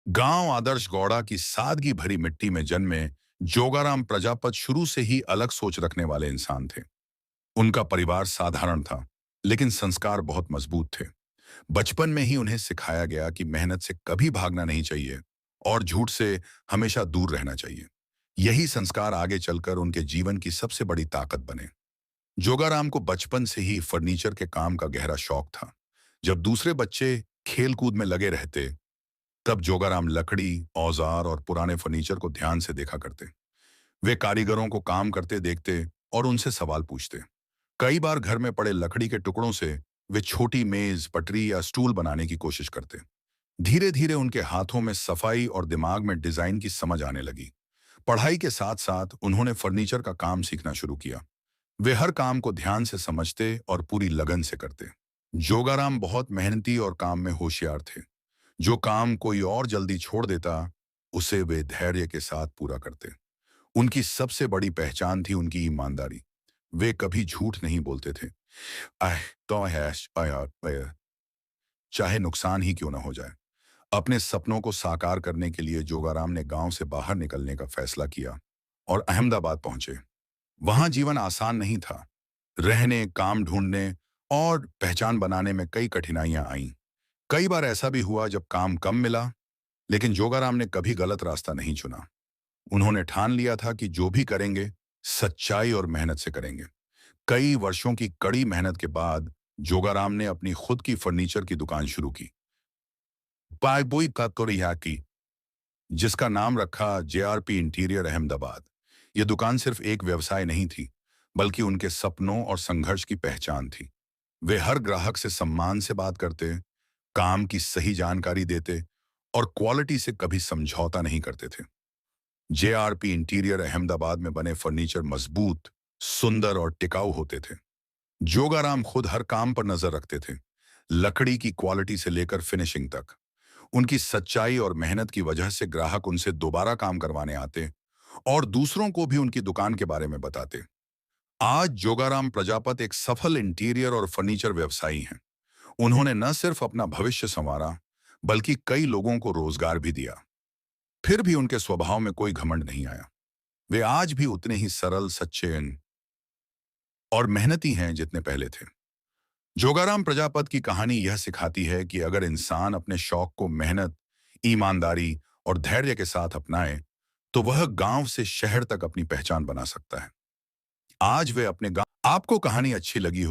गांव आदर्श गौड़ा की सादगी भरी मिट्टी में जन्मे जोगाराम प्रजापत शुरू से ही अलग सोच रखने वाले इंसान थे। उनका परिवार साधारण था, लेकिन संस्कार बहुत मजबूत थे। बचपन में ही उन्हें सिखाया गया कि मेहनत से कभी भागना नहीं चाहिए और झूठ से हमेशा दूर रहना चाहिए। यही संस्कार आगे चलकर उनके जीवन की सबसे बड़ी ताकत बने। जोगाराम को बचपन से ही फर्नीचर के काम का गहरा शौक था। जब दूसरे बच्चे खेल कूद में लगे रहते, तब जोगाराम लकड़ी, औजार और पुराने फर्नीचर को ध्यान से देखा करते। वे कारीगरों को काम करते देखते और उनसे सवाल पूछते। कई बार घर में पड़े लकड़ी के टुकड़ों से वे छोटी मेज, पटरी या स्टूल बनाने की कोशिश करते। धीरे धीरे उनके हाथों में सफाई और दिमाग में डिजाइन की समझ आने लगी। पढ़ाई के साथ साथ उन्होंने फर्नीचर का काम सीखना शुरू किया। वे हर काम को ध्यान से समझते और पूरी लगन से करते। जोगाराम बहुत मेहनती और काम में होशियार थे। जो काम कोई और जल्दी छोड़ देता, उसे वे धैर्य के साथ पूरा करते। उनकी सबसे बड़ी पहचान थी उनकी ईमानदारी। वे कभी झूठ नहीं बोलते थे। आह, तो हैश, आया, आया, चाहे नुकसान ही क्यों ना हो जाए। अपने सपनों को साकार करने के लिए जोगाराम ने गांव से बाहर निकलने का फैसला किया और अहमदाबाद पहुंचे। वहां जीवन आसान नहीं था। रहने, काम ढूंढने और पहचान बनाने में कई कठिनाइयां आईं। कई बार ऐसा भी हुआ जब काम कम मिला, लेकिन जोगाराम ने कभी गलत रास्ता नहीं चुना। उन्होंने ठान लिया था कि जो भी करेंगे, सच्चाई और मेहनत से करेंगे। कई वर्षों की कड़ी मेहनत के बाद जोगाराम ने अपनी खुद की फर्नीचर की दुकान शुरू की, पायबोई काकोरिया की, जिसका नाम रखा जेआरपी इंटीरियर अहमदाबाद। यह दुकान सिर्फ एक व्यवसाय नहीं थी, बल्कि उनके सपनों और संघर्ष की पहचान थी। वे हर ग्राहक से सम्मान से बात करते, काम की सही जानकारी देते और क्वालिटी से कभी समझौता नहीं करते थे। जेआरपी इंटीरियर अहमदाबाद में बने फर्नीचर मजबूत, सुंदर और टिकाऊ होते थे। जोगाराम खुद हर काम पर नजर रखते थे, लकड़ी की क्वालिटी से लेकर फिनिशिंग तक। उनकी सच्चाई और मेहनत की वजह से ग्राहक उनसे दोबारा काम करवाने आते और दूसरों को भी उनकी दुकान के बारे में बताते। आज जोगाराम प्रजापत एक सफल इंटीरियर और फर्नीचर व्यवसायी हैं। उन्होंने न सिर्फ अपना भविष्य संवारा, बल्कि कई लोगों को रोजगार भी दिया। फिर भी उनके स्वभाव में कोई घमंड नहीं आया। वे आज भी उतने ही सरल, सच्चे और मेहनती हैं जितने पहले थे। जोगाराम प्रजापत की कहानी यह सिखाती है कि अगर इंसान अपने शौक को मेहनत, ईमानदारी और धैर्य के साथ अपनाए, तो वह गांव से शहर तक अपनी पहचान बना सकता है। आज वे अपने गांव। आपको कहानी अच्छी लगी हो